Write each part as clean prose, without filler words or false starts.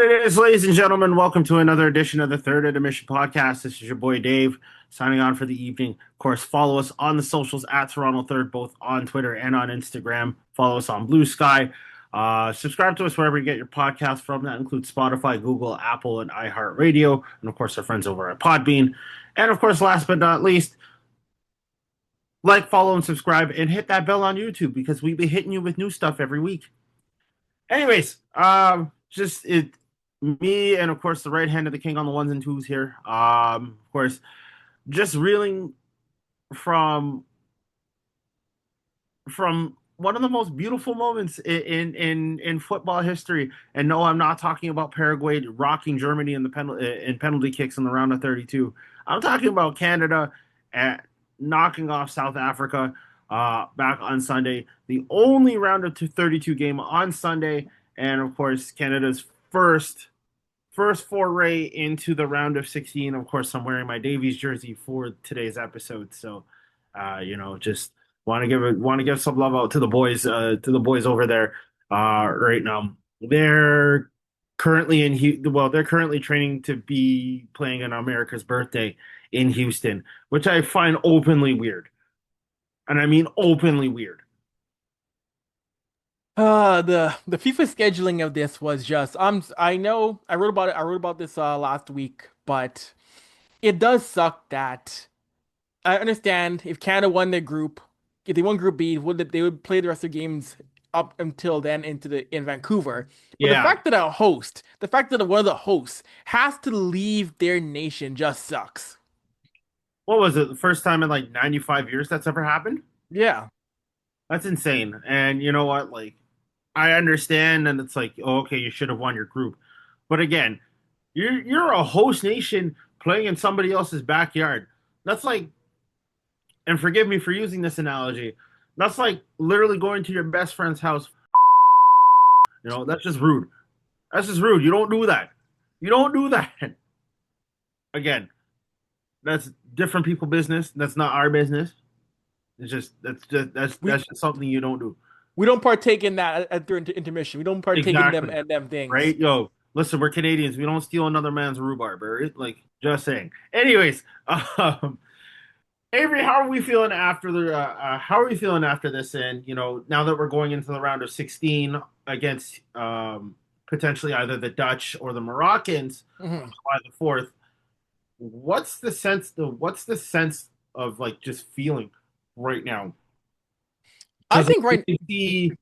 What it is, ladies and gentlemen, welcome to another edition of the Third Intermission Podcast. This is your boy Dave, signing on for the evening. Of course, follow us on the socials at Toronto Third, both on Twitter and on Instagram. Follow us on Blue Sky. Subscribe to us wherever you get your podcast from. That includes Spotify, Google, Apple, and iHeartRadio, and of course, our friends over at Podbean. And of course, last but not least, like, follow, and subscribe, and hit that bell on YouTube because we be hitting you with new stuff every week. Anyways, just it me and of course the right hand of the king on the ones and twos here. Of course, just reeling from one of the most beautiful moments in football history. And no, I'm not talking about Paraguay rocking Germany in penalty kicks in the round of 32. I'm talking about Canada at knocking off South Africa back on Sunday. The only round of 32 game on Sunday, and of course Canada's first foray into the round of 16. Of course, I'm wearing my Davies jersey for today's episode, so just want to give some love out to the boys over there right now. They're currently they're currently training to be playing on America's birthday in Houston, which I find openly weird, and I mean openly weird. The FIFA scheduling of this was just I know I wrote about it. I wrote about this last week, but it does suck that I understand if Canada won their group, if they won Group B, they would play the rest of the games up until then in Vancouver. But Yeah, the fact that one of the hosts has to leave their nation just sucks. what was it? The first time in like 95 years that's ever happened? Yeah. That's insane. And you know what? Like, I understand, and it's like, oh, okay, you should have won your group. But again, you're a host nation playing in somebody else's backyard. That's like, and forgive me for using this analogy, that's like literally going to your best friend's house. That's just rude. That's just rude. You don't do that. You don't do that. Again, that's different people business. That's not our business. It's just We that's just something you don't do. we don't partake in that during intermission. We don't partake in them Exactly. and them things. Right? Yo, listen, we're Canadians. We don't steal another man's rhubarb, right? Like, just saying. Anyways, Avery, how are we feeling after this? And now that we're going into the round of 16 against potentially either the Dutch or the Moroccans on Mhm. July the 4th, what's the sense of like just feeling right now? I Because like, think you right. can see,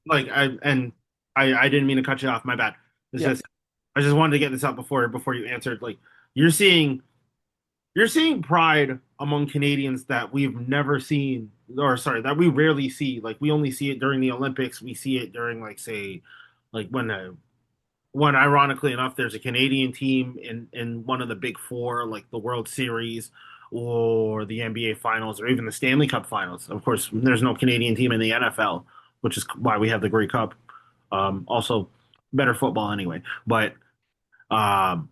like, I didn't mean to cut you off. My bad. It's Yeah. just I just wanted to get this out before you answered. Like, you're seeing you're seeing pride among Canadians that we've never seen, or sorry, that we rarely see. Like, we only see it during the Olympics. We see it during, like, say, like when ironically enough, there's a Canadian team in one of the big four, like the World Series or the NBA Finals or even the Stanley Cup Finals. Of course, there's no Canadian team in the NFL, which is why we have the Grey Cup. Also, better football anyway. But um,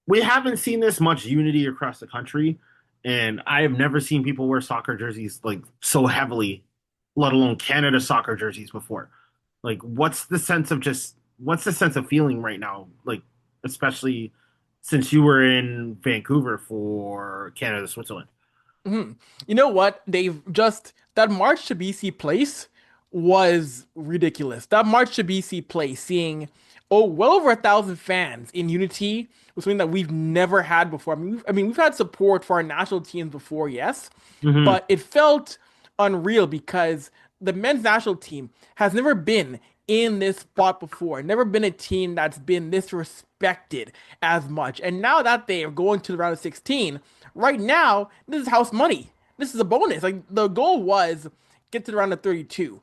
we haven't seen this much unity across the country, and I have never seen people wear soccer jerseys like so heavily, let alone Canada soccer jerseys before. Like, what's the sense of feeling right now? Like, especially since you were in Vancouver for Canada, Switzerland. Mhm. You know what? They've just that march to BC Place was ridiculous. That march to BC Place, seeing well over 1,000 fans in unity was something that we've never had before. I mean, we've had support for our national teams before, yes, Hmm. but it felt unreal because the men's national team has never been in this spot before, never been a team that's been this respected as much. And now that they are going to the round of 16, right now, this is house money. This is a bonus. Like the goal was get to the round of 32.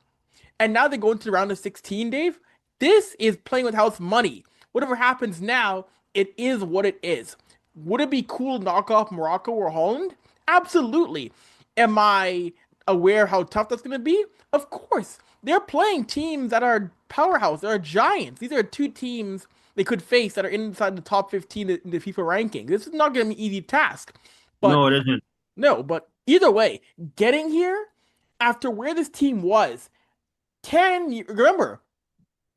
And now they're going to the round of 16, Dave. This is playing with house money. Whatever happens now, it is what it is. Would it be cool to knock off Morocco or Holland? Absolutely. Am I aware how tough that's going to be? Of course. They're playing teams that are powerhouse. They're giants. These are two teams they could face that are inside the top 15 in the FIFA ranking. This is not going to be an easy task. No, But it isn't. no, but either way, getting here after where this team was 10 remember,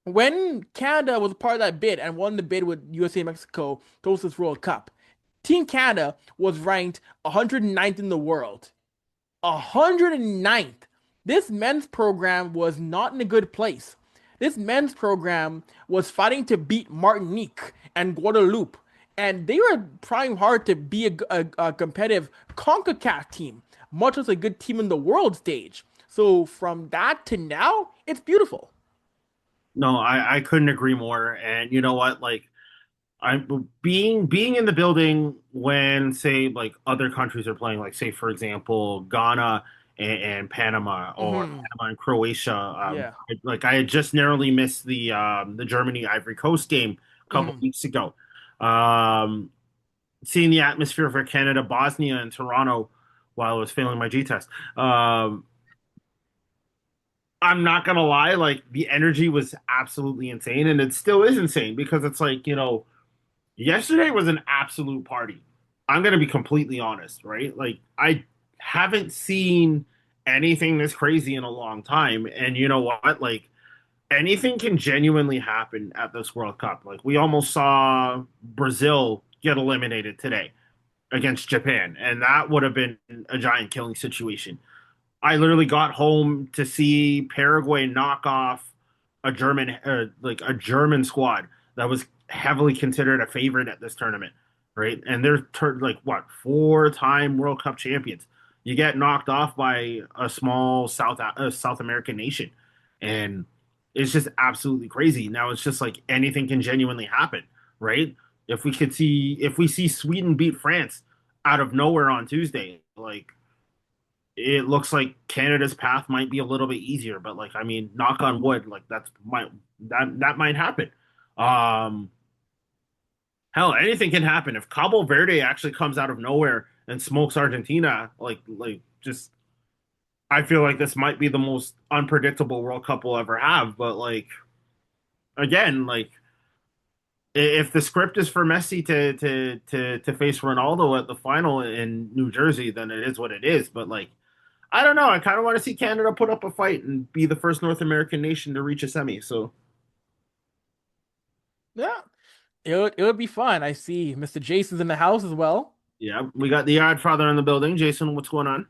When Canada was part of that bid and won the bid with USA and Mexico to host this World Cup, Team Canada was ranked 109th in the world. 109th. This men's program was not in a good place. This men's program was fighting to beat Martinique and Guadeloupe, and they were trying hard to be a competitive CONCACAF team, much as a good team in the world stage. So from that to now, it's beautiful. No, I couldn't agree more. And you know what? Like I'm being in the building when say like other countries are playing, like say for example Ghana and Panama or Hmm. Panama and Croatia. Yeah. Like I had just narrowly missed the Germany Ivory Coast game a couple Hmm. weeks ago. Um, Seeing the atmosphere for Canada Bosnia and Toronto while I was failing my G test. I'm not gonna lie, like the energy was absolutely insane, and it still is insane because it's like yesterday was an absolute party. I'm gonna be completely honest, right? Like I haven't seen anything this crazy in a long time, and you know what? Like anything can genuinely happen at this World Cup. Like we almost saw Brazil get eliminated today against Japan, and that would have been a giant killing situation. I literally got home to see Paraguay knock off like a German squad that was heavily considered a favorite at this tournament, right? And they're like what, four-time World Cup champions. You get knocked off by a small South American nation, and it's just absolutely crazy. Now it's just like anything can genuinely happen, right? If we see Sweden beat France out of nowhere on Tuesday, like it looks like Canada's path might be a little bit easier, but like I mean, knock on wood, like that might happen. Um, Hell, anything can happen if Cabo Verde actually comes out of nowhere and smokes Argentina. Like just I feel like this might be the most unpredictable World Cup we'll ever have. But like again, like if the script is for Messi to face Ronaldo at the final in New Jersey, then it is what it is. But like I don't know. I kind of want to see Canada put up a fight and be the first North American nation to reach a semi. So, Yeah. It would be fun. I see Mr. Jason's in the house as well. yeah, we got the Godfather in the building. Jason, what's going on?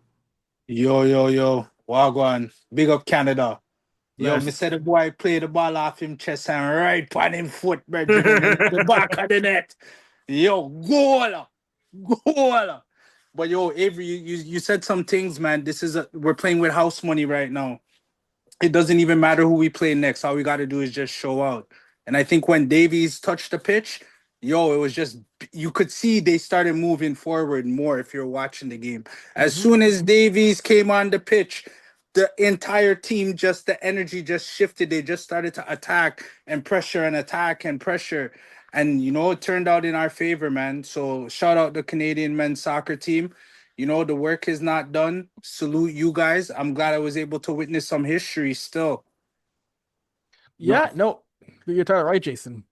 Yo, yo, yo. Wagwan. Big up Canada. Yo, me Yes. said the boy play the ball off him chest and right on him foot, brethren, and in the back of the net. Yo, goal. Goal. But yo, Avery, you said some things, man. We're playing with house money right now. It doesn't even matter who we play next. All we got to do is just show out. And I think when Davies touched the pitch, yo, it was just you could see they started moving forward more if you're watching the game. As Hmm. soon as Davies came on the pitch, the entire team just the energy just shifted. They just started to attack and pressure and attack and pressure. And it turned out in our favor, man. So shout out the Canadian men's soccer team. The work is not done. Salute you guys. I'm glad I was able to witness some history still. No, Yeah, no, you're totally right, Jason.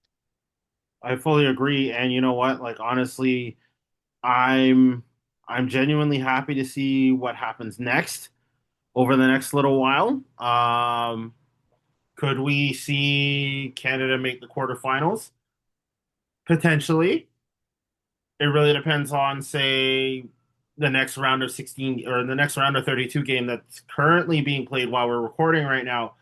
I fully agree. And you know what? Like honestly, I'm I'm genuinely happy to see what happens next over the next little while. Could we see Canada make the quarterfinals? Potentially. It really depends on, say, the next round of 16 or the next round of 32 game that's currently being played while we're recording right now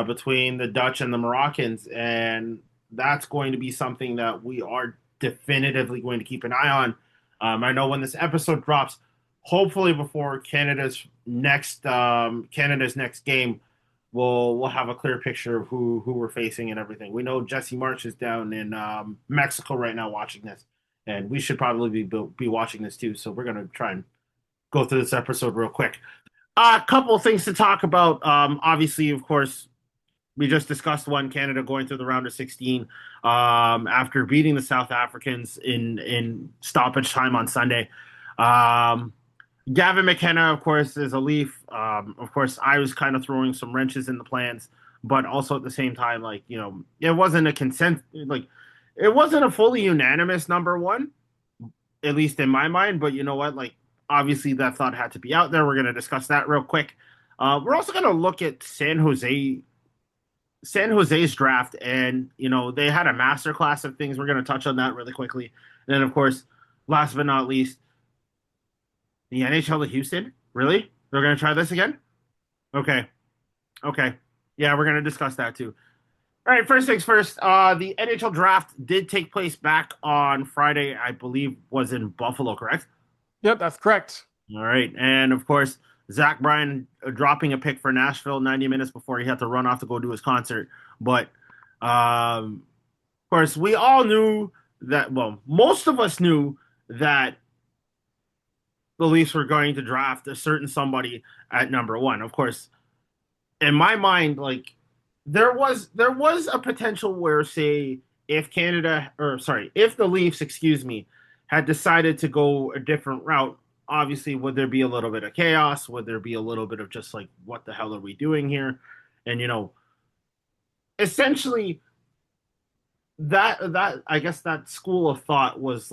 between the Dutch and the Moroccans. And that's going to be something that we are definitively going to keep an eye on. I know when this episode drops, hopefully before Canada's next game, we'll have a clear picture of who we're facing and everything. We know Jesse March is down in Mexico right now watching this, and we should probably be watching this too. So we're gonna try and go through this episode real quick. A couple of things to talk about. Obviously, of course, we just discussed one Canada going through the round of 16 after beating the South Africans in stoppage time on Sunday. Um, Gavin McKenna, of course, is a Leaf. Of course, I was kind of throwing some wrenches in the plans, but also at the same time, like it wasn't a consent, like it wasn't a fully unanimous number one, at least in my mind. But you know what? Like obviously, that thought had to be out there. We're going to discuss that real quick. We're also going to look at San Jose San Jose's draft, and they had a masterclass of things. We're going to touch on that really quickly. And then, of course, last but not least, the NHL of Houston. Really? They're going to try this again? Okay. Okay. Yeah, we're going to discuss that too. All right, first things first. The NHL draft did take place back on Friday, I believe, was in Buffalo, correct? Yep, that's correct. All right, and of course, Zach Bryan dropping a pick for Nashville 90 minutes before he had to run off to go do his concert. But, of course, we all knew that. Well, most of us knew that the Leafs were going to draft a certain somebody at number one. Of course, in my mind, like there was a potential where, say, if Canada or sorry, if the Leafs, excuse me, had decided to go a different route, obviously, would there be a little bit of chaos? Would there be a little bit of just like, what the hell are we doing here? And essentially, that I guess that school of thought was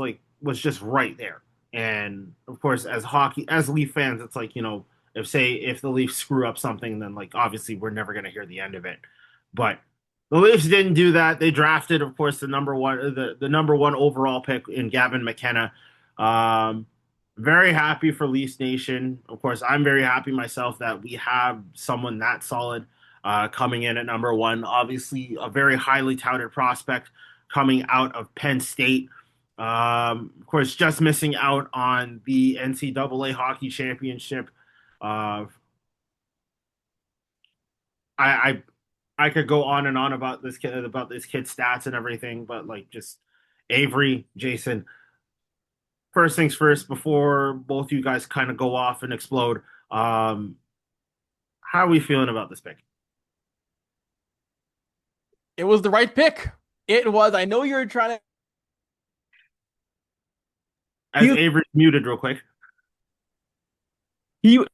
just right there. And of course, as Leaf fans, it's like, if the Leafs screw up something, then like obviously we're never gonna hear the end of it. But the Leafs didn't do that. They drafted, of course, the number one overall pick in Gavin McKenna. Um, very happy for Leafs Nation. Of course, I'm very happy myself that we have someone that solid coming in at number one. Obviously, a very highly touted prospect coming out of Penn State. Of course, just missing out on the NCAA hockey championship. Uh, I, I could go on and on about this kid's stats and everything, but like just Avry, Jason. First things first, before both you guys kind of go off and explode. Um, how are we feeling about this pick? It was the right pick. It was. I know you're trying to. As He, Avery's muted real quick. he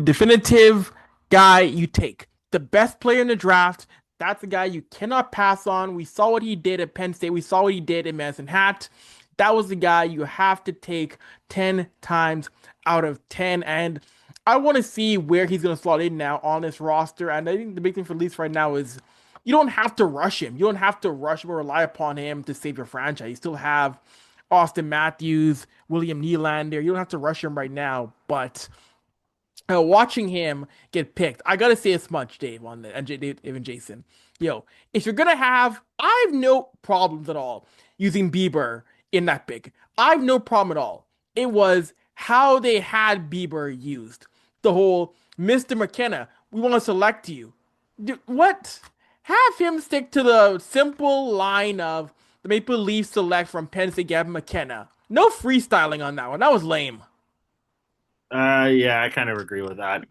definitive guy you take. The best player in the draft. That's a guy you cannot pass on. We saw what he did at Penn State. We saw what he did in Medicine Hat. That was the guy you have to take 10 times out of 10. And I want to see where he's going to slot in now on this roster. And I think the big thing for Leafs right now is you don't have to rush him. You don't have to rush him or rely upon him to save your franchise. You still have Austin Matthews, William Nylander. You don't have to rush him right now. But watching him get picked, I gotta say as much, Dave, on the and Dave and Jason. Yo, if you're gonna have, I have no problems at all using Bieber in that pick. I have no problem at all. It was how they had Bieber used. The whole Mr. McKenna, we want to select you. Dude, what? Have him stick to the simple line of the Maple Leafs select from Penn State Gavin McKenna. No freestyling on that one. That was lame. Yeah, I kind of agree with that.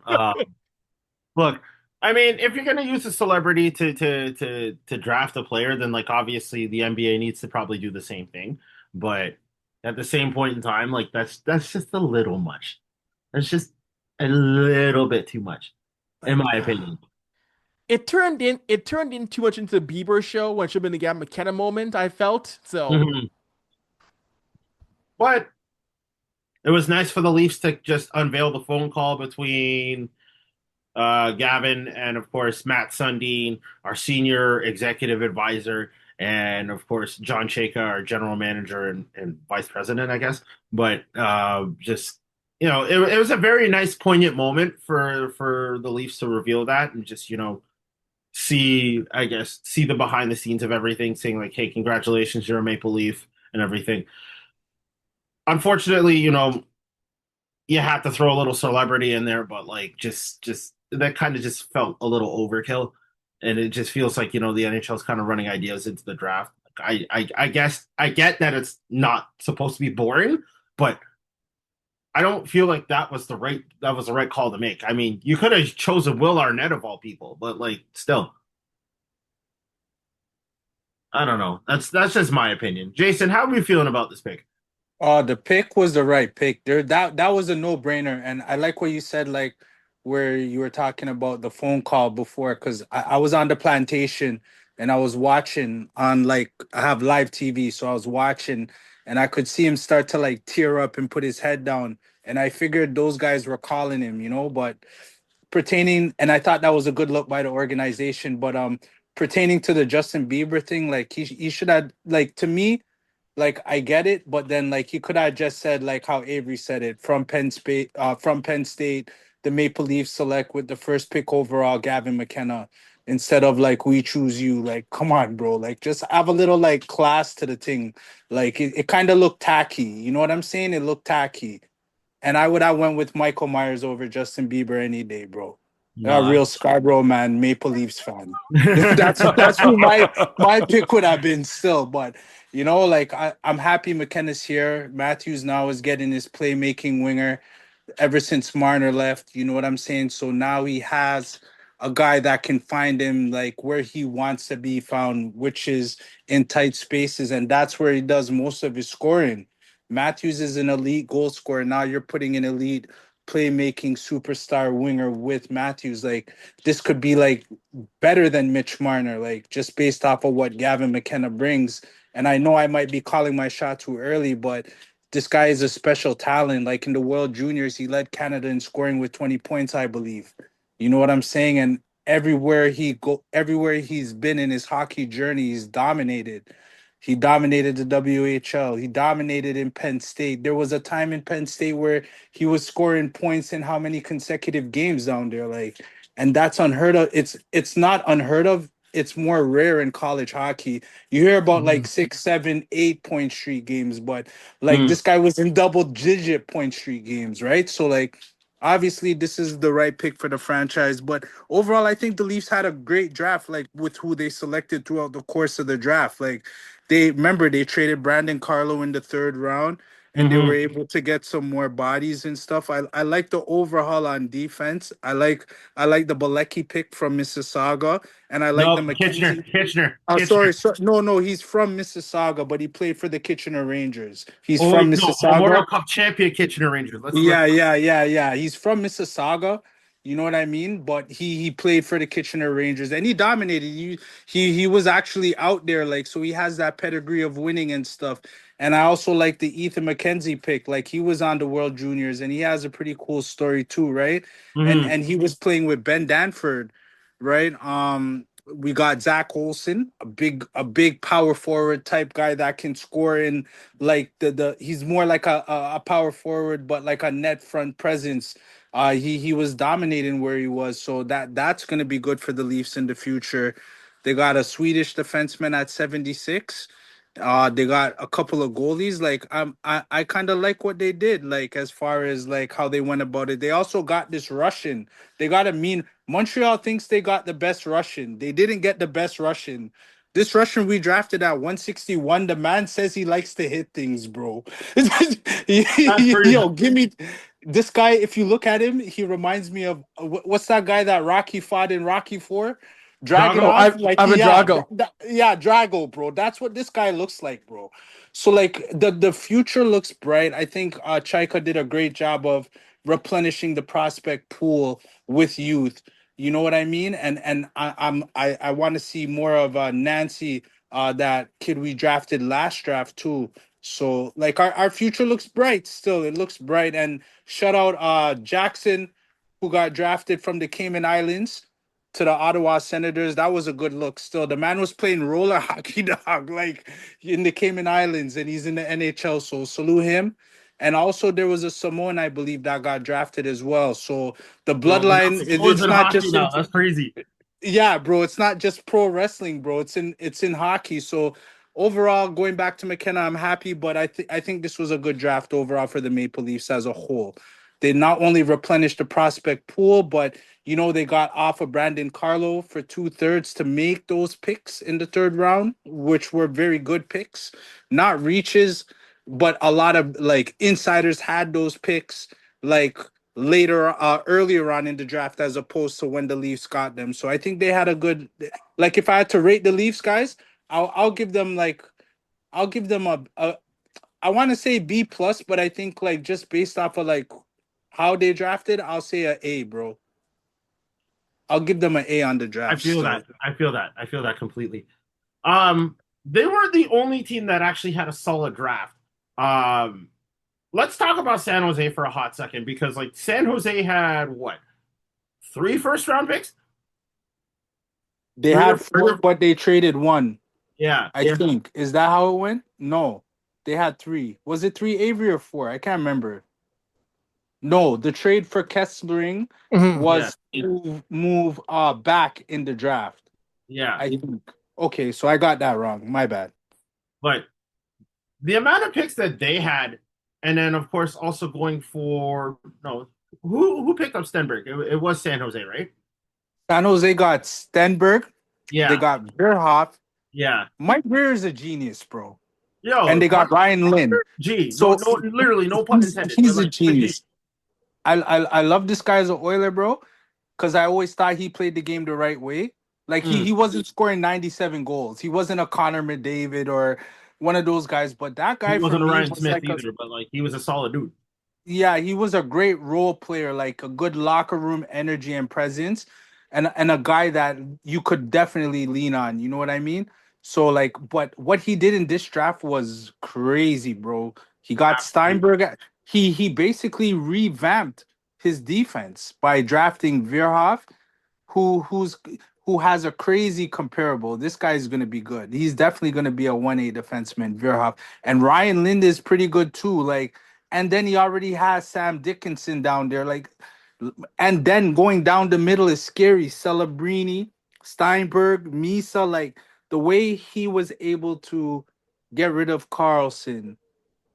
Look, I mean, if you're gonna use a celebrity to draft a player, then like obviously the NBA needs to probably do the same thing. But at the same point in time, like that's just a little much. That's just a little bit too much, in my opinion. It turned in too much into the Bieber show when it should have been the Gavin McKenna moment, I felt. So Mhm. But it was nice for the Leafs to just unveil the phone call between Gavin and, of course, Matt Sundin, our senior executive advisor, and, of course, John Chayka, our general manager and vice president, I guess. But just, it was a very nice, poignant moment for the Leafs to reveal that and just, see the behind the scenes of everything, saying, like, hey, congratulations, you're a Maple Leaf and everything. Unfortunately, you have to throw a little celebrity in there, but like just that kind of just felt a little overkill, and it just feels like the NHL is kind of running ideas into the draft. Like, I guess I get that it's not supposed to be boring, but I don't feel like that was the right call to make. I mean, you could have chosen Will Arnett of all people, but like still, I don't know. That's just my opinion. Jason, how are you feeling about this pick? The pick was the right pick. That was a no-brainer. And I like what you said, like where you were talking about the phone call before, because I was on the plantation and I was watching on like I have live TV, so I was watching and I could see him start to like tear up and put his head down. And I figured those guys were calling him, but pertaining, and I thought that was a good look by the organization. But pertaining to the Justin Bieber thing, like he should have, like, to me, like, I get it, but then like he could have just said like how Avery said it, from Penn State, the Maple Leafs select with the first pick overall Gavin McKenna, instead of like we choose you. Like, come on, bro. Like, just have a little like class to the thing. Like, it kind of looked tacky. You know what I'm saying? It looked tacky. And I would have went with Michael Myers over Justin Bieber any day, bro. A No, real Scarborough man, Maple Leafs fan. That's who my pick would have been still. But like, I'm happy McKenna's here. Matthews now is getting his playmaking winger ever since Marner left. You know what I'm saying? So now he has a guy that can find him like where he wants to be found, which is in tight spaces, and that's where he does most of his scoring. Matthews is an elite goal scorer. Now you're putting an elite playmaking superstar winger with Matthews. Like, this could be like better than Mitch Marner, like just based off of what Gavin McKenna brings. And I know I might be calling my shot too early, but this guy is a special talent. Like, in the World Juniors, he led Canada in scoring with 20 points, I believe. You know what I'm saying? And everywhere he's been in his hockey journey, he's dominated. He dominated the WHL. He dominated in Penn State. There was a time in Penn State where he was scoring points in how many consecutive games down there, like, and that's unheard of. It's not unheard of. It's more rare in college hockey. You hear about like Mhm. 6, 7, 8 point streak games, but like Mm. this guy was in double digit point streak games, right? So like, obviously this is the right pick for the franchise. But overall, I think the Leafs had a great draft, like with who they selected throughout the course of the draft. Like, they traded Brandon Carlo in the third round, and they were Mhm. able to get some more bodies and stuff. I like the overhaul on defense. I like the Balecki pick from Mississauga, and I like the No, Kitchener, McKenzie. Kitchener, Oh, Kitchener. sorry, no, he's from Mississauga, but he played for the Kitchener Rangers. He's Oh from wait, no, Memorial Mississauga. Cup champion Kitchener Rangers. Let's. Yeah. He's from Mississauga. You know what I mean? But he played for the Kitchener Rangers, and he dominated. He was actually out there, like, so he has that pedigree of winning and stuff. And I also like the Ethan McKenzie pick. Like, he was on the World Juniors, and he has a pretty cool story too, right? And Mhm. and he was playing with Ben Danford, right? We got Zach Olson, a big power forward type guy that can score in, like, the he's more like a power forward, but like a net front presence. He was dominating where he was, so that's gonna be good for the Leafs in the future. They got a Swedish defenseman at 76. They got a couple of goalies. Like, I kind of like what they did. Like, as far as like how they went about it, they also got this Russian. They got a mean. Montreal thinks they got the best Russian. They didn't get the best Russian. This Russian we drafted at 161, the man says he likes to hit things, bro. That's pretty. Yo, give me this guy. If you look at him, he reminds me of what's that guy that Rocky fought in Rocky 4? Oh, Drago. Dragonov, like, Ivan yeah, Drago. yeah, Drago, bro. That's what this guy looks like, bro. So like, the future looks bright. I think Chaika did a great job of replenishing the prospect pool with youth. You know what I mean? And I want to see more of Nancy, that kid we drafted last draft too. So like, our future looks bright still. It looks bright. And shout out Jackson, who got drafted from the Cayman Islands to the Ottawa Senators. That was a good look still. The man was playing roller hockey, dog, like, in the Cayman Islands, and he's in the NHL. So salute him. And also there was a Samoan, I believe, that got drafted as well. So the Yo, we got bloodline, Samoans it's in not hockey just now. in, That's crazy. yeah, bro, it's not just pro wrestling, bro. It's in hockey. So overall, going back to McKenna, I'm happy, but I think this was a good draft overall for the Maple Leafs as a whole. They not only replenished the prospect pool, but they got off of Brandon Carlo for 2/3 to make those picks in the third round, which were very good picks, not reaches, but a lot of like insiders had those picks. Like, earlier on in the draft, as opposed to when the Leafs got them. So I think they had a good, like, if I had to rate the Leafs guys, I'll give them like, I'll give them a I want to say B plus, but I think like just based off of like how they drafted, I'll say a A, bro. I'll give them an A on the I draft feel still. that. I feel that. I feel that completely. They were the only team that actually had a solid draft. Um, let's talk about San Jose for a hot second because like San Jose had what three first round picks, They three or had four. four, but they traded one. Yeah, I think. Is that how it went? No. They had three. Was it three Avery or four? I can't remember. No, the trade for Kessling Mhm. yeah, was move back in the draft. yeah. I think. Okay, so I got that wrong. My bad. But the amount of picks that they had, and then of course also going for no, who picked up Stenberg? It was San Jose, right? San Jose got Stenberg. They Yeah, got Verhoff. yeah. Mike Greer is a genius, bro. And Yo, they got Ryan Lynn. G, no, So no, literally no pun intended, but he's a like the G. genius. I love this guy as an Oiler, bro, because I always thought he played the game the right way. Like Mm. he wasn't scoring 97 goals. He wasn't a Connor McDavid or one of those guys. But that He guy for wasn't a me Ryan was Smith like a either, but like he was a solid dude. yeah, he was a great role player, like a good locker room energy and presence, and a guy that you could definitely lean on. You know what I mean? So like, but what he did in this draft was crazy, bro. He got Absolutely. Steinberg. He basically revamped his defense by drafting Verhoff, who's who has a crazy comparable. This guy is going to be good. He's definitely going to be a 1A defenseman, Verhoff. And Ryan Lind is pretty good too. Like, and then he already has Sam Dickinson down there. Like, and then going down the middle is scary. Celebrini, Steinberg, Misa. Like the way he was able to get rid of Carlson,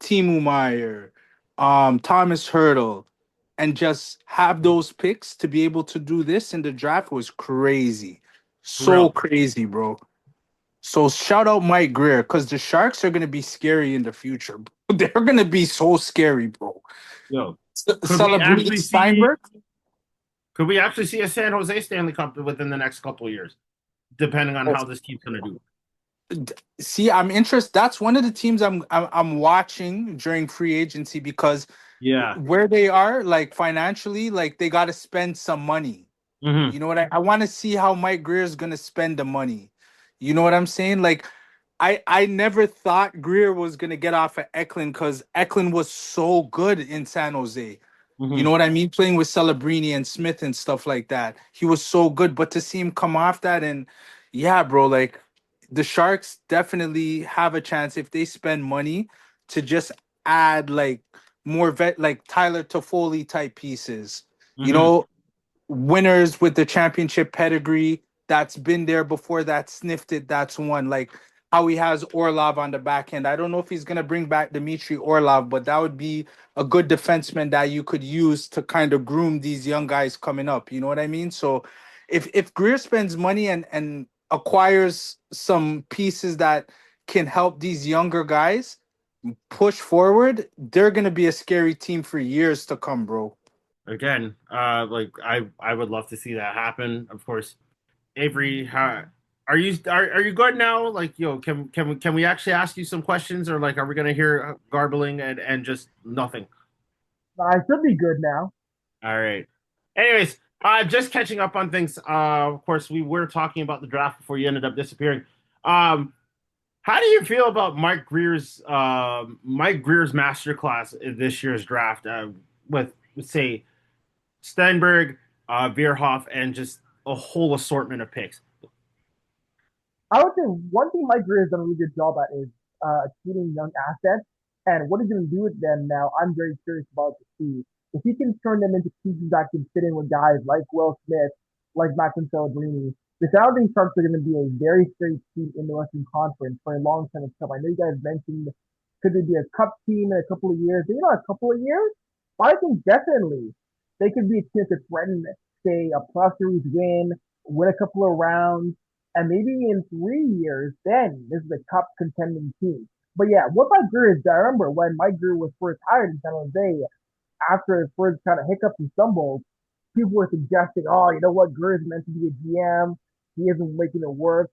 Timu Meyer, Thomas Hurdle, and just have those picks to be able to do this in the draft was crazy. For So real. crazy, bro. So shout out Mike Greer because the Sharks are gonna be scary in the future. They're gonna be so scary, bro. Yo, could we Celebrity actually see? Steinberg. Could we actually see a San Jose Stanley Cup within the next couple of years, depending on how this team's gonna do? See, I'm interested. That's one of the teams I'm watching during free agency because Yeah. where they are, like financially, like they got to spend some money. Mm-hmm. You know what I want to see how Mike Greer is gonna spend the money. You know what I'm saying? Like, I never thought Greer was gonna get off of Eklund because Eklund was so good in San Jose. You know Mm-hmm. what I mean? Playing with Celebrini and Smith and stuff like that. He was so good, but to see him come off that and yeah, bro, like the Sharks definitely have a chance if they spend money to just add like more vet like Tyler Toffoli type pieces. You Mm-hmm. know, winners with the championship pedigree that's been there before, that sniffed it, that's one. Like how he has Orlov on the back end. I don't know if he's gonna bring back Dmitry Orlov, but that would be a good defenseman that you could use to kind of groom these young guys coming up. You know what I mean? So if Greer spends money and acquires some pieces that can help these younger guys push forward, they're gonna be a scary team for years to come, bro. Again, like I would love to see that happen. Of course, Avery, how are you good now? Like, yo, can we actually ask you some questions, or like, are we gonna hear garbling and just nothing? I should be good now. All right. Anyways, just catching up on things. Of course, we were talking about the draft before you ended up disappearing. Um, how do you feel about Mike Greer's masterclass in this year's draft? With say Steinberg, Veerhoff, and just a whole assortment of picks. I would say one thing Mike Greer has done a really good job at is achieving young assets. And what he's going to do with them now, I'm very curious about to see. If he can turn them into pieces that can fit in with guys like Will Smith, like Maxim Celebrini, the Sounding Sharks are going to be a very straight team in the Western Conference for a long time to come. I know you guys mentioned could they be a cup team in a couple of years? Maybe not a couple of years, but I think definitely they could be a team to threaten, say, a plus series win a couple of rounds, and maybe in 3 years, then this is a cup contending team. But yeah, what Mike Greer is, I remember when Mike Greer was first hired in San Jose, after his first kind of hiccups and stumbles, people were suggesting, oh, you know what, Greer is meant to be a GM. He isn't making it work.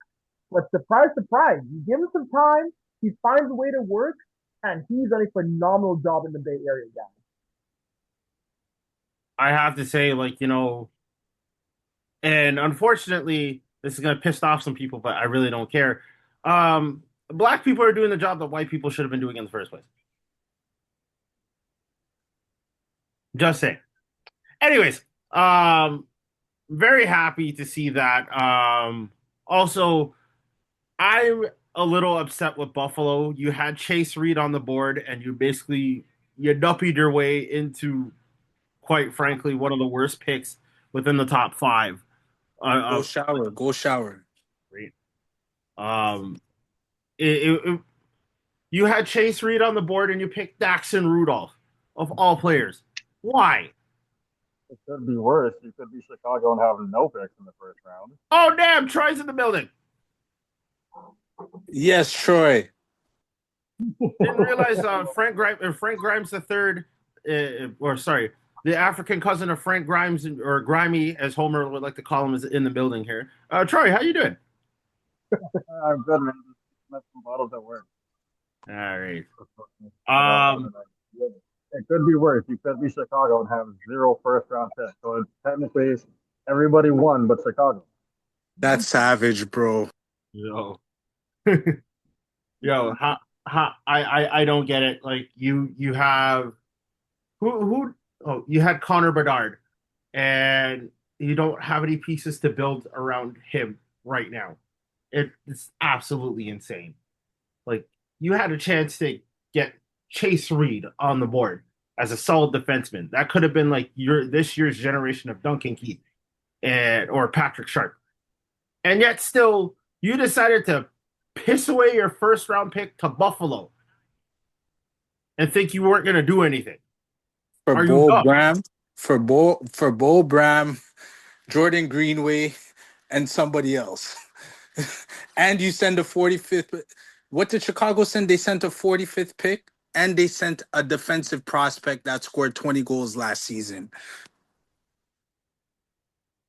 But surprise, surprise, you give him some time, he finds a way to work, and he's done a phenomenal job in the Bay Area, guys. I have to say, like, and unfortunately, this is gonna piss off some people, but I really don't care. Black people are doing the job that white people should have been doing in the first place. Just saying. Anyways, very happy to see that. Also, I'm a little upset with Buffalo. You had Chase Reed on the board, and you nuppied your way into, quite frankly, one of the worst picks within the top five. Go Of shower. Go shower. um, it, you had Chase Reed on the board, and you picked Daxon Rudolph of all players. Why? It could be worse. You could be Chicago and have no picks in the first round. Oh damn! Troy's in the building. Yes, Troy. Didn't realize Frank Grimes the third, or sorry, the African cousin of Frank Grimes, or Grimy, as Homer would like to call him, is in the building here. Troy, how you doing? I'm good, man. Met some bottles at work. All right. It could be worse. You could be Chicago and have 0 first round picks. So it's technically everybody won but Chicago. That's savage, bro. Yo, yo, I don't get it. Like you have who? Oh, you had Connor Bedard, and you don't have any pieces to build around him right now. It's absolutely insane. Like you had a chance to get Chase Reed on the board as a solid defenseman. That could have been like this year's generation of Duncan Keith or Patrick Sharp. And yet still you decided to piss away your first round pick to Buffalo and think you weren't going to do anything. For Are you Bo dumb? Bram, for Bo Bram, Jordan Greenway, and somebody else. And you send a 45th. What did Chicago send? They sent a 45th pick, and they sent a defensive prospect that scored 20 goals last season.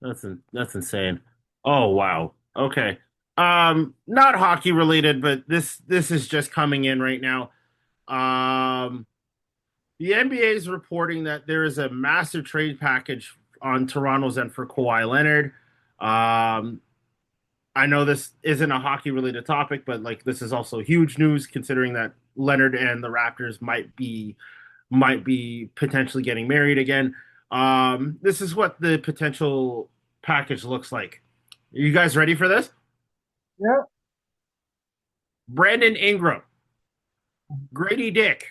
That's insane. Oh wow. Okay. Not hockey related, but this is just coming in right now. The NBA is reporting that there is a massive trade package on Toronto's end for Kawhi Leonard. I know this isn't a hockey related topic, but like this is also huge news considering that Leonard and the Raptors might be potentially getting married again. This is what the potential package looks like. Are you guys ready for this? Yeah. Brandon Ingram, Grady Dick,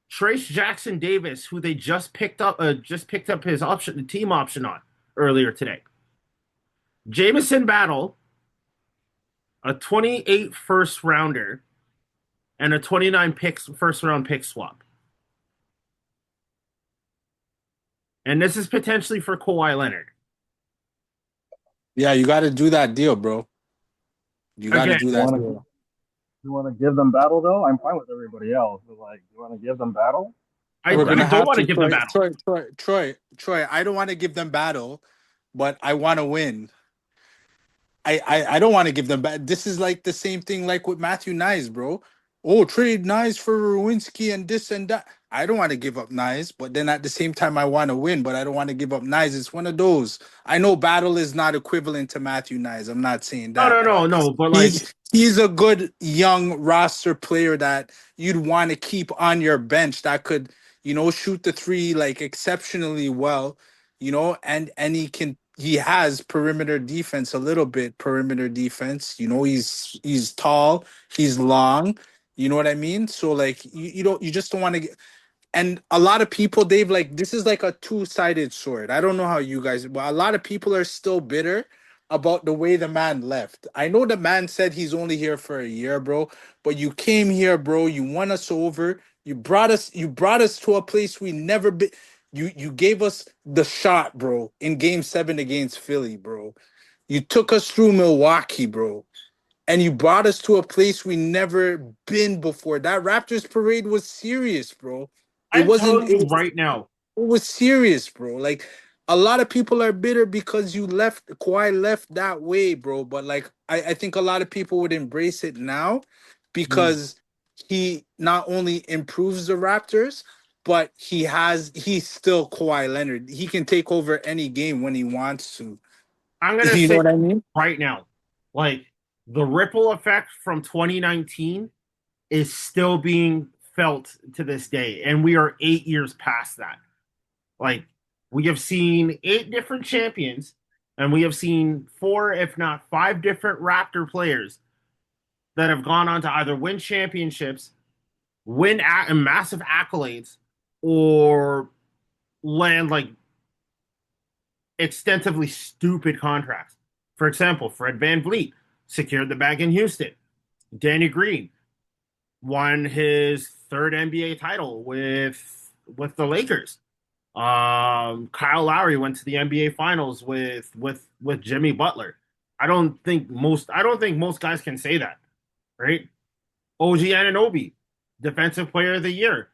Trace Jackson Davis, who they just picked up his option, the team option on earlier today. Jamison Battle, a 28 first rounder, and a 29 first round pick swap. And this is potentially for Kawhi Leonard. Yeah, you got to do that deal, bro. You got to Again, do that deal. You want to give them battle though? I'm fine with everybody else, but like, you want to give them battle? I We're gonna don't have want to to, give them battle. Troy. I don't want to give them battle, but I want to win. I don't want to give them back. This is like the same thing like with Matthew Nyes, bro. Oh, trade Nyes for Rowinski and this and that. I don't want to give up Nyes, but then at the same time I want to win, but I don't want to give up Nyes. It's one of those. I know battle is not equivalent to Matthew Nyes. I'm not saying No, that. no. But like, He's a good young roster player that you'd want to keep on your bench that could, shoot the three like exceptionally well, and he has perimeter defense, a little bit perimeter defense. He's tall, he's long. You know what I mean? So like you just don't want to get. And a lot of people, they've like this is like a two-sided sword. I don't know how you guys, but a lot of people are still bitter about the way the man left. I know the man said he's only here for a year, bro, but you came here, bro. You won us over. You brought us to a place we never been. You gave us the shot, bro, in game 7 against Philly, bro. You took us through Milwaukee, bro. And you brought us to a place we never been before. That Raptors parade was serious, bro. It I'm wasn't telling you it, right now, it was serious, bro. Like a lot of people are bitter because Kawhi left that way, bro. But like I think a lot of people would embrace it now because he not only improves the Raptors, but he's still Kawhi Leonard. He can take over any game when he wants to. I'm gonna You know say what I mean? right now, like the ripple effect from 2019 is still being felt to this day, and we are 8 years past that. Like we have seen 8 different champions And we have seen 4, if not 5 different Raptor players that have gone on to either win championships, win massive accolades, or land like extensively stupid contracts. For example, Fred VanVleet secured the bag in Houston. Danny Green won his 3rd NBA title with the Lakers. Kyle Lowry went to the NBA Finals with Jimmy Butler. I don't think most guys can say that, right? OG Anunoby, Defensive Player of the Year,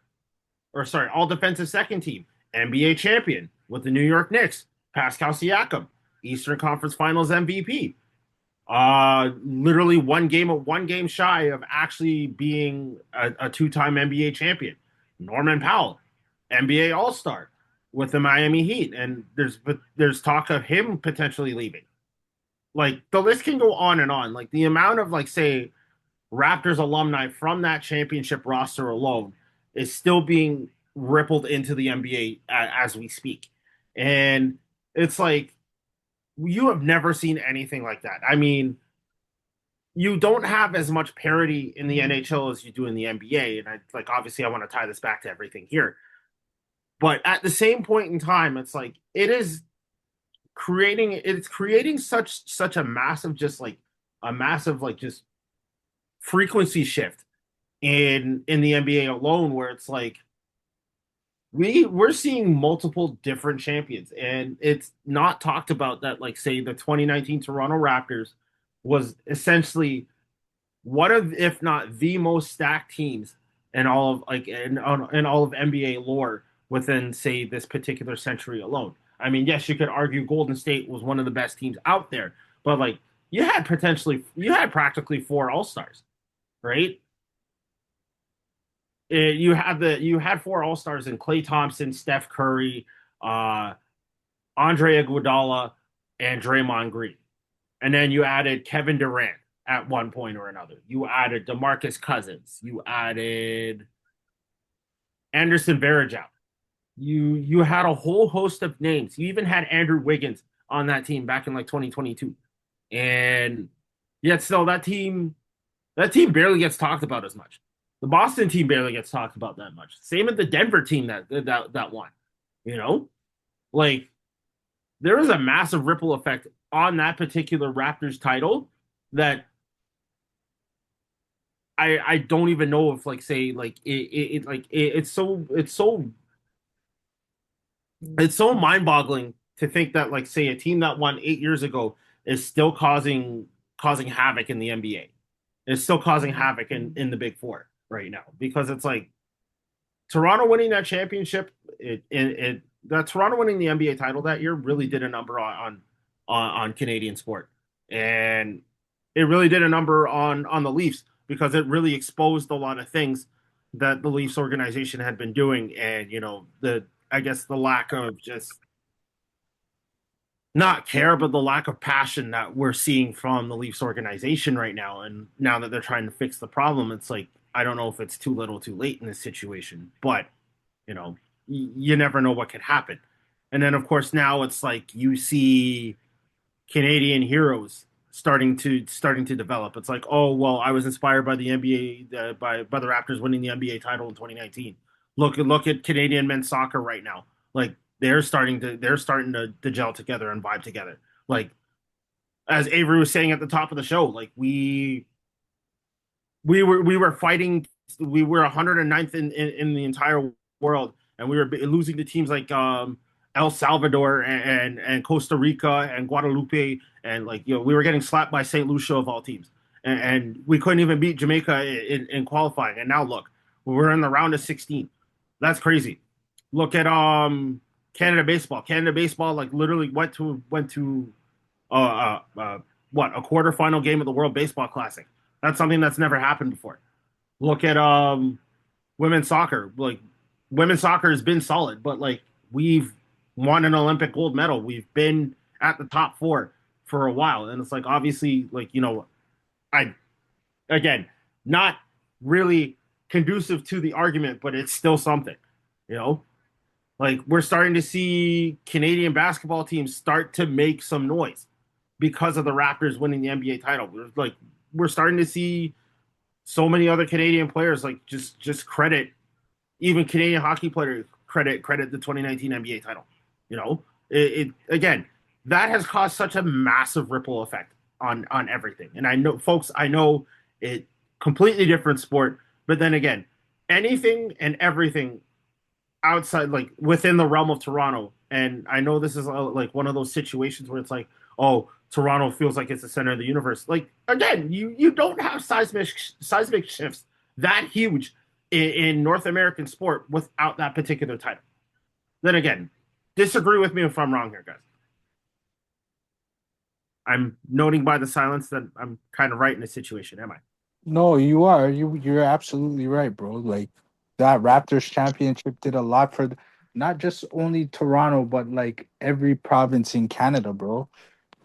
or sorry, All Defensive Second Team, NBA champion with the New York Knicks. Pascal Siakam, Eastern Conference Finals MVP. Literally one game shy of actually being a 2-time NBA champion. Norman Powell, NBA All Star with the Miami Heat, and there's talk of him potentially leaving. Like the list can go on and on. Like the amount of like say Raptors alumni from that championship roster alone is still being rippled into the NBA as we speak, and it's like you have never seen anything like that. I mean, you don't have as much parity in the NHL as you do in the NBA, and I like obviously I want to tie this back to everything here. But at the same point in time, it's like it's creating such a massive just frequency shift in the NBA alone where it's like we're seeing multiple different champions, and it's not talked about that like say the 2019 Toronto Raptors was essentially one of if not the most stacked teams in all of in all of NBA lore within say this particular century alone. I mean, yes, you could argue Golden State was one of the best teams out there, but like you had practically 4 All-Stars, right? You had 4 All Stars in Klay Thompson, Steph Curry, uh, Andre Iguodala, and Draymond Green, and then you added Kevin Durant at one point or another. You added DeMarcus Cousins. You added Anderson Varejao. You had a whole host of names. You even had Andrew Wiggins on that team back in like 2022, and yet still that team barely gets talked about as much. The Boston team barely gets talked about that much. Same with the Denver team that won. You know, like there was a massive ripple effect on that particular Raptors title that I don't even know if like say like it's so mind boggling to think that like say a team that won 8 years ago is still causing havoc in the NBA. It's still causing havoc in the Big Four right now because it's like Toronto winning that championship, that Toronto winning the NBA title that year really did a number on Canadian sport, and it really did a number on the Leafs because it really exposed a lot of things that the Leafs organization had been doing, and you know I guess the lack of just not care, but the lack of passion that we're seeing from the Leafs organization right now. And now that they're trying to fix the problem, it's like, I don't know if it's too little too late in this situation, but you know, you never know what could happen. And then of course now it's like you see Canadian heroes starting to develop. It's like, oh well, I was inspired by the NBA by the Raptors winning the NBA title in 2019. Look at Canadian men's soccer right now. Like they're starting to gel together and vibe together. Like as Avery was saying at the top of the show, like we were fighting. We were 109th in the entire world, and we were losing to teams like El Salvador and Costa Rica and Guadalupe, and like we were getting slapped by St. Lucia of all teams, and we couldn't even beat Jamaica in qualifying. And now look, we're in the round of 16. That's crazy. Look at Canada baseball. Canada baseball like literally went to what a quarterfinal game of the World Baseball Classic. That's something that's never happened before. Look at women's soccer. Like women's soccer has been solid, but like we've won an Olympic gold medal. We've been at the top 4 for a while, and it's like obviously like I again not really conducive to the argument, but it's still something, you know. Like we're starting to see Canadian basketball teams start to make some noise because of the Raptors winning the NBA title. We're starting to see so many other Canadian players like just credit even Canadian hockey players credit the 2019 NBA title. You know, it again that has caused such a massive ripple effect on everything. And I know, folks, I know it completely different sport, but then again, anything and everything outside, like within the realm of Toronto. And I know this is like one of those situations where it's like, oh, Toronto feels like it's the center of the universe. Like again, you don't have seismic shifts that huge in North American sport without that particular title. Then again, disagree with me if I'm wrong here, guys. I'm noting by the silence that I'm kind of right in this situation, am I? No, you are. You're absolutely right, bro. Like that Raptors championship did a lot for not just only Toronto, but like every province in Canada, bro.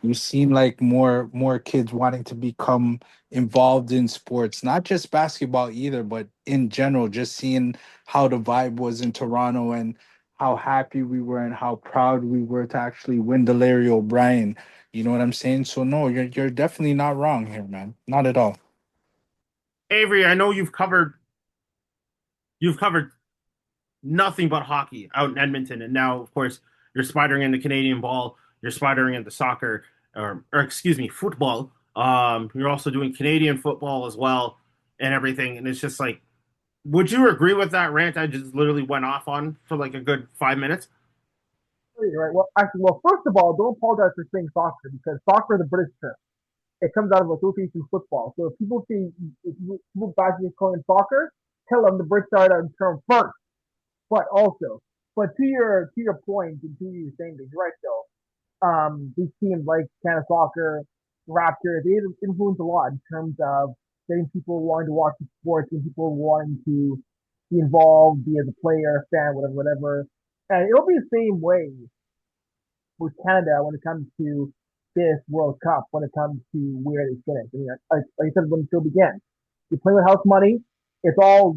You've seen like more kids wanting to become involved in sports, not just basketball either, but in general, just seeing how the vibe was in Toronto and how happy we were and how proud we were to actually win the Larry O'Brien. You know what I'm saying? So no, you're definitely not wrong here, man. Not at all. Avery, I know you've covered nothing but hockey out in Edmonton, and now of course you're spidering into Canadian ball, you're spidering into soccer, or excuse me, football. You're also doing Canadian football as well, and everything. And it's just like, would you agree with that rant I just literally went off on for like a good 5 minutes? Right. Well, actually, well, first of all, don't apologize for saying soccer because soccer is a British term. It comes out of association football. So if people say if people back is calling soccer, tell them the Brits started on the term first. But also, but to your point and to you saying that you're right though. These teams like Canada Soccer, Raptors, they influence a lot in terms of getting people wanting to watch the sports and people wanting to be involved, be as a player, fan, whatever, whatever. And it'll be the same way with Canada when it comes to this World Cup, when it comes to where they finish. I mean, like I said when the show began, you play with house money. It's all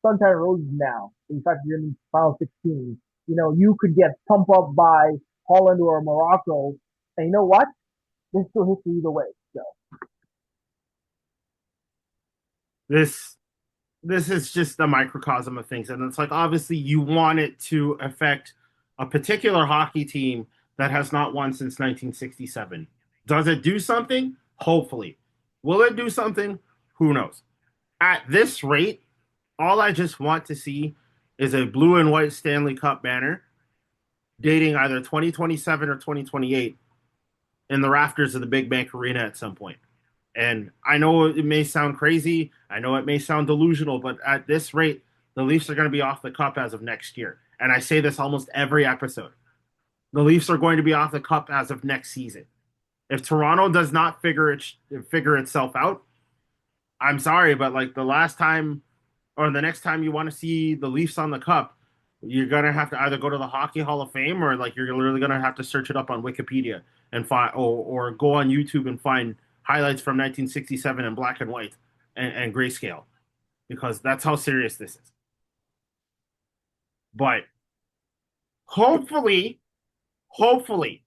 sunshine and roses now. In fact, you're in the final 16. You know, you could get pumped up by Holland or Morocco, and you know what? There's still history either way. So This this is just a microcosm of things, and it's like obviously you want it to affect a particular hockey team that has not won since 1967. Does it do something? Hopefully. Will it do something? Who knows? At this rate, all I just want to see is a blue and white Stanley Cup banner dating either 2027 or 2028 in the rafters of the Big Bank Arena at some point. And I know it may sound crazy. I know it may sound delusional, but at this rate, the Leafs are going to be off the cup as of next year. And I say this almost every episode. The Leafs are going to be off the cup as of next season. If Toronto does not figure itself out, I'm sorry, but like the last time or the next time you want to see the Leafs on the cup, you're gonna have to either go to the Hockey Hall of Fame or like you're literally gonna have to search it up on Wikipedia and find or go on YouTube and find highlights from 1967 in black and white and grayscale because that's how serious this is. But hopefully, hopefully,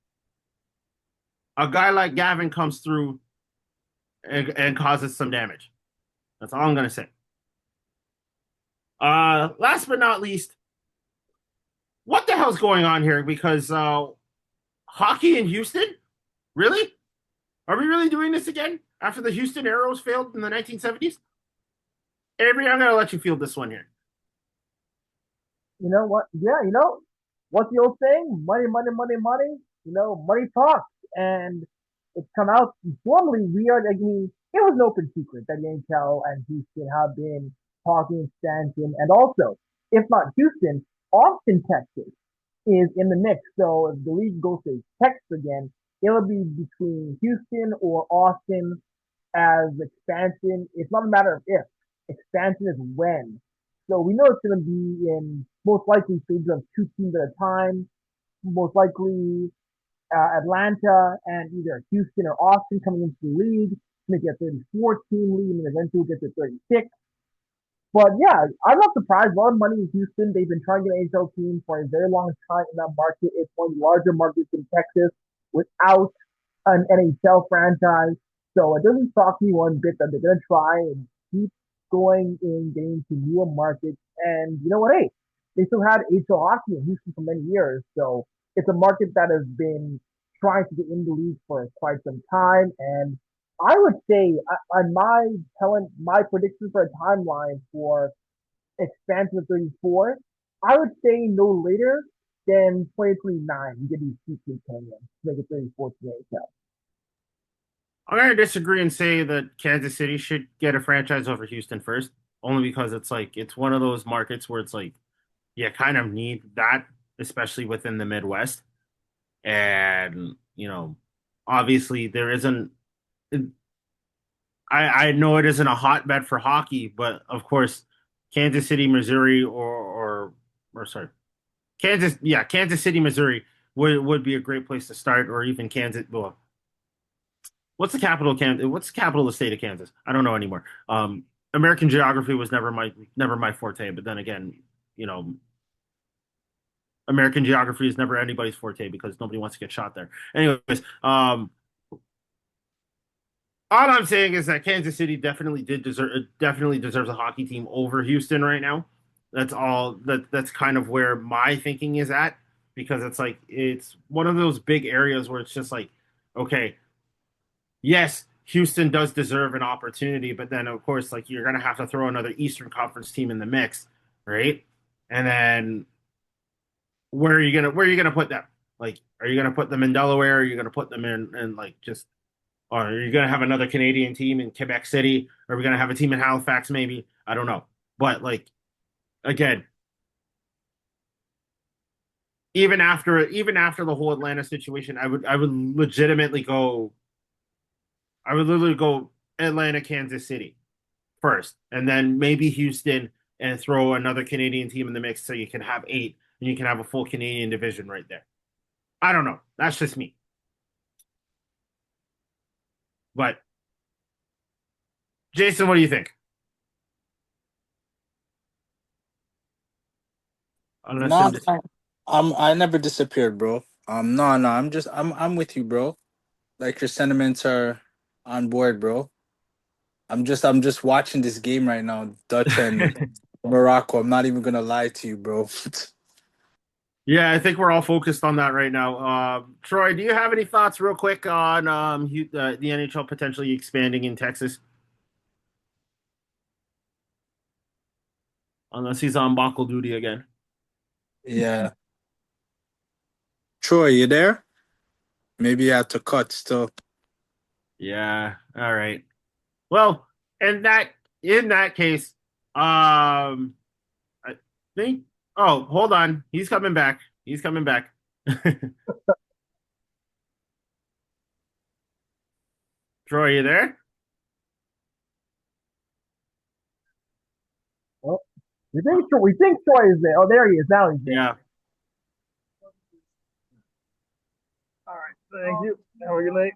a guy like Gavin comes through and causes some damage. That's all I'm gonna say. Last but not least, what the hell's going on here? Because hockey in Houston, really? Are we really doing this again after the Houston Aeros failed in the 1970s? Avery, I'm gonna let you field this one here. you know what? Yeah, what's the old saying? Money, money, money, money. Money talks, and it's come out. Formally, we are. I mean, it was an open secret that the NHL and Houston have been talking expansion, and also, if not Houston, Austin, Texas is in the mix. So if the league goes to Texas again, it'll be between Houston or Austin as expansion. It's not a matter of if. Expansion is when. So we know it's going to be in most likely stages of two teams at a time. Most likely Atlanta and either Houston or Austin coming into the league, make it a 34 team league, and eventually we'll get to 36. But yeah, I'm not surprised. A lot of money in Houston. They've been trying to get an NHL team for a very long time in that market. It's one of the larger markets in Texas without an NHL franchise. So it doesn't shock me one bit that they're going to try and keep going in getting to newer markets. And you know what? Hey, they still had HL hockey in Houston for many years. So it's a market that has been trying to get in the league for quite some time. And I would say, on my prediction for a timeline for expansion of 34, I would say no later than 2029. You get these two Canadians to make it 34 to the NHL. I'm gonna disagree and say that Kansas City should get a franchise over Houston first, only because it's like it's one of those markets where it's like you kind of need that, especially within the Midwest. And obviously there isn't. I know it isn't a hotbed for hockey, but of course, Kansas City, Missouri, or sorry, Kansas City, Missouri would be a great place to start, or even Kansas. Well, what's the capital of Kansas? What's the capital of the state of Kansas? I don't know anymore. American geography was never my forte, but then again, you know, American geography is never anybody's forte because nobody wants to get shot there. Anyways, all I'm saying is that Kansas City definitely deserves a hockey team over Houston right now. That's all that's kind of where my thinking is at, because it's like it's one of those big areas where it's just like, okay, yes, Houston does deserve an opportunity, but then of course like you're gonna have to throw another Eastern Conference team in the mix, right? And then where are you gonna put them? Like, are you gonna put them in Delaware? Are you gonna put them in like just, or are you going to have another Canadian team in Quebec City? Are we going to have a team in Halifax? Maybe, I don't know. But like again, even after the whole Atlanta situation, I would literally go Atlanta, Kansas City first, and then maybe Houston, and throw another Canadian team in the mix so you can have eight and you can have a full Canadian division right there. I don't know. That's just me. But Jason, what do you think? Unless No, in this, I never disappeared, bro. No, I'm with you, bro. Like your sentiments are on board, bro. I'm just watching this game right now, Dutch and Morocco. I'm not even gonna lie to you, bro. Yeah, I think we're all focused on that right now. Troy, do you have any thoughts, real quick, on the NHL potentially expanding in Texas? Unless he's on buckle duty again. Yeah. Troy, you there? Maybe you have to cut still. Yeah. All right. Well, and in that case, I think. Oh, hold on. He's coming back. He's coming back. Troy, you there? Well, we think Troy is there. Oh, there he is. Now he's there. Yeah. All right, thank you. Have a good night.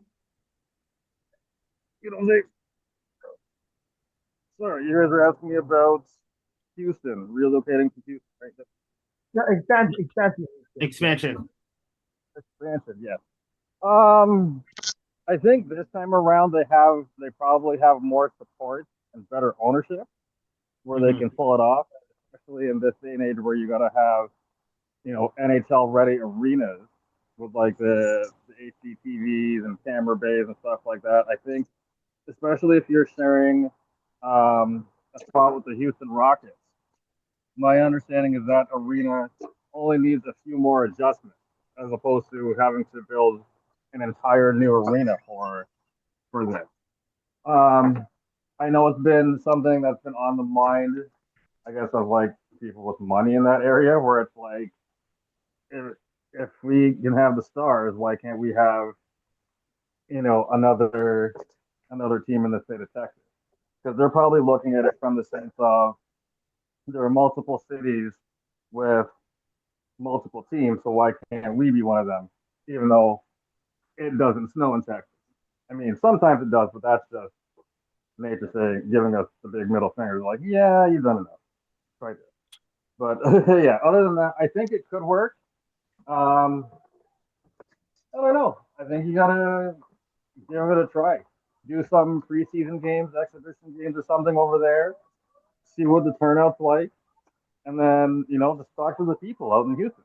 Good night. Sorry, you guys are asking me about Houston, relocating to Houston, right? Yeah, expansion. Expansion. Expansion, yes. Um, I think this time around they probably have more support and better ownership where they Mhm. can pull it off, especially in this day and age where you got to have NHL ready arenas with like the HD TVs and camera bays and stuff like that. I think especially if you're sharing a spot with the Houston Rockets. My understanding is that arena only needs a few more adjustments as opposed to having to build an entire new arena for this. Um, I know it's been something that's been on the mind, I guess, of like people with money in that area, where it's like, if, if we can have the stars, why can't we have another team in the state of Texas? Because they're probably looking at it from the sense of there are multiple cities with multiple teams, so why can't we be one of them? Even though it doesn't snow in Texas. I mean, sometimes it does, but that's just nature saying, giving us the big middle finger, like, yeah, you've done enough, right there. But yeah, other than that, I think it could work. Um, I don't know. I think you gotta give it a try. Do some preseason games, exhibition games, or something over there. See what the turnout's like, and then just talk to the people out in Houston.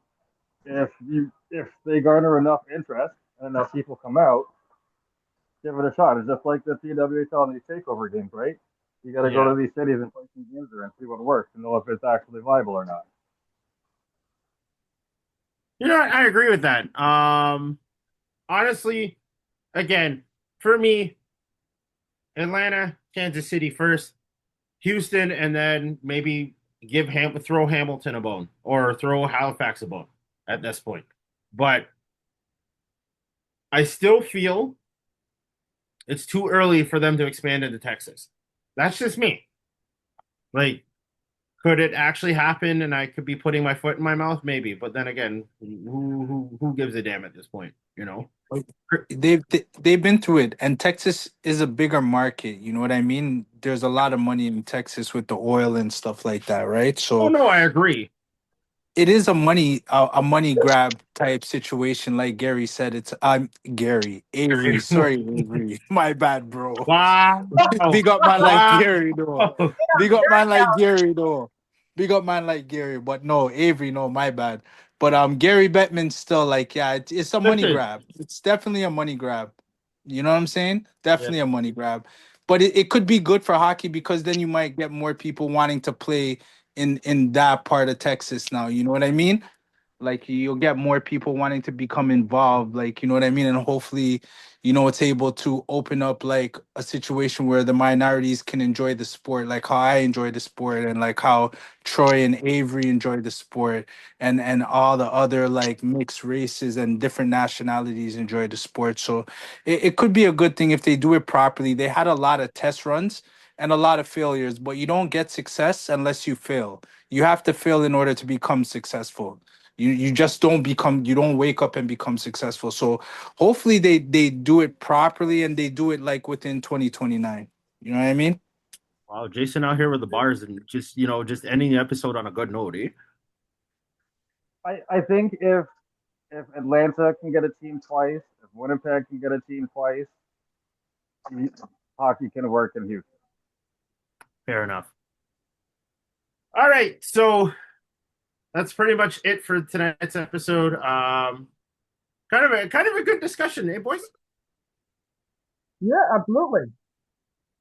If they garner enough interest and enough people come out, give it a shot. It's just like the PWHL and these takeover games, right? You got to go Yeah. to these cities and play some games there and see what works and know if it's actually viable or not. I agree with that. Honestly, again, for me, Atlanta, Kansas City first, Houston, and then maybe throw Hamilton a bone or throw Halifax a bone at this point. But I still feel it's too early for them to expand into Texas. That's just me. Like, could it actually happen and I could be putting my foot in my mouth? Maybe. But then again, who gives a damn at this point, you know? Like, they've been through it, and Texas is a bigger market. You know what I mean? There's a lot of money in Texas with the oil and stuff like that, right? Oh So no, I agree. it is a money grab type situation, like Gary said. It's I'm Gary Avery. Sorry, Avery. My bad, bro. Wow. Big up man like Wow. Gary though. Big up man like Gary though. Big up man like Gary. But no, Avery, no, my bad. But Gary Bettman's still like, yeah, it's a money Listen. grab. It's definitely a money grab. You know what I'm saying? Yeah. Definitely a money grab. But it could be good for hockey because then you might get more people wanting to play in that part of Texas now. You know what I mean? Like you'll get more people wanting to become involved, like you know what I mean, and hopefully it's able to open up like a situation where the minorities can enjoy the sport like how I enjoy the sport and like how Troy and Avery enjoy the sport, and all the other like mixed races and different nationalities enjoy the sport. So it could be a good thing if they do it properly. They had a lot of test runs and a lot of failures, but you don't get success unless you fail. You have to fail in order to become successful. You just you don't wake up and become successful. So hopefully they do it properly and they do it like within 2029. You know what I mean? Wow, Jason out here with the bars and just ending the episode on a good note, eh? I think if Atlanta can get a team twice, if Winnipeg can get a team twice, hockey can work in Houston. Fair enough. All right, so that's pretty much it for tonight's episode. Kind of a good discussion, eh, boys? Yeah, absolutely.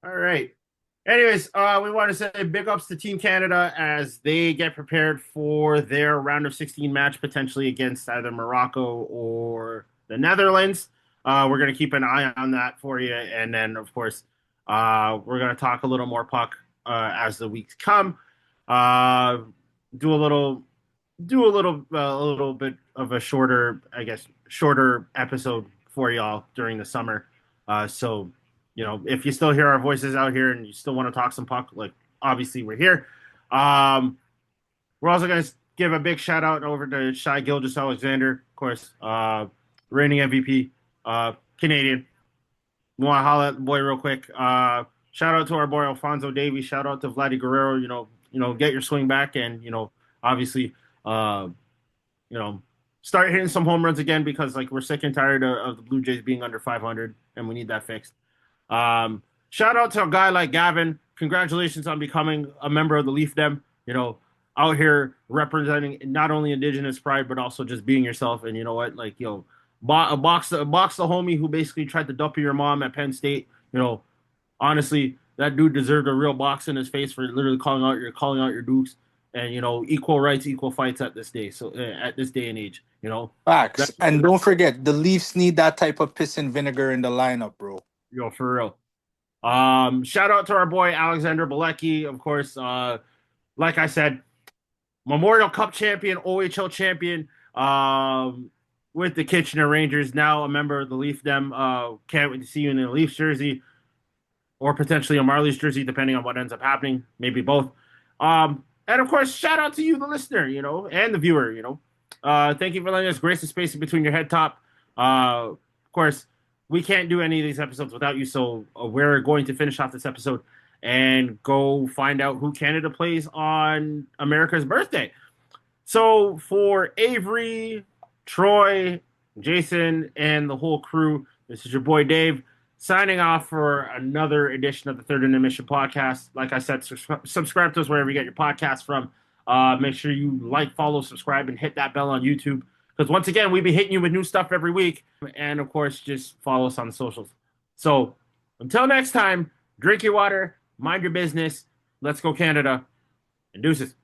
All right. Anyways, we want to say big ups to Team Canada as they get prepared for their round of 16 match potentially against either Morocco or the Netherlands. We're going to keep an eye on that for you, and then of course, we're going to talk a little more puck as the weeks come. Do a little, a little bit of a shorter episode for y'all during the summer. So if you still hear our voices out here and you still want to talk some puck, like obviously we're here. We're also going to give a big shout out over to Shai Gilgeous-Alexander, of course, reigning MVP, Canadian. We want to holler at the boy real quick. Shout out to our boy Alfonso Davies. Shout out to Vladdy Guerrero. Get your swing back and obviously, start hitting some home runs again because like we're sick and tired of the Blue Jays being under 500 and we need that fixed. Shout out to a guy like Gavin. Congratulations on becoming a member of the Leaf Dem. Out here representing not only Indigenous pride but also just being yourself. And you know what, like box the homie who basically tried to dump your mom at Penn State. Honestly, that dude deserved a real box in his face for literally calling out your dukes. And equal rights, equal fights at this day. So at this day and age, Facts. that, And don't forget, the Leafs need that type of piss and vinegar in the lineup, bro. for real. Shout out to our boy Alexander Bilecki, of course. Like I said, Memorial Cup champion, OHL champion, with the Kitchener Rangers. Now a member of the Leaf Dem. Can't wait to see you in a Leafs jersey, or potentially a Marlies jersey, depending on what ends up happening. Maybe both. And of course, shout out to you, the listener, and the viewer. Thank you for letting us grace the space in between your head top. Of course, we can't do any of these episodes without you. So we're going to finish off this episode and go find out who Canada plays on America's birthday. So for Avry, Troy, Jason, and the whole crew, this is your boy Dave signing off for another edition of the Third Intermission podcast. Like I said, subscribe to us wherever you get your podcasts from. Make sure you like, follow, subscribe, and hit that bell on YouTube. Because once again, we be hitting you with new stuff every week. And of course, just follow us on the socials. So until next time, drink your water, mind your business. Let's go Canada. And deuces.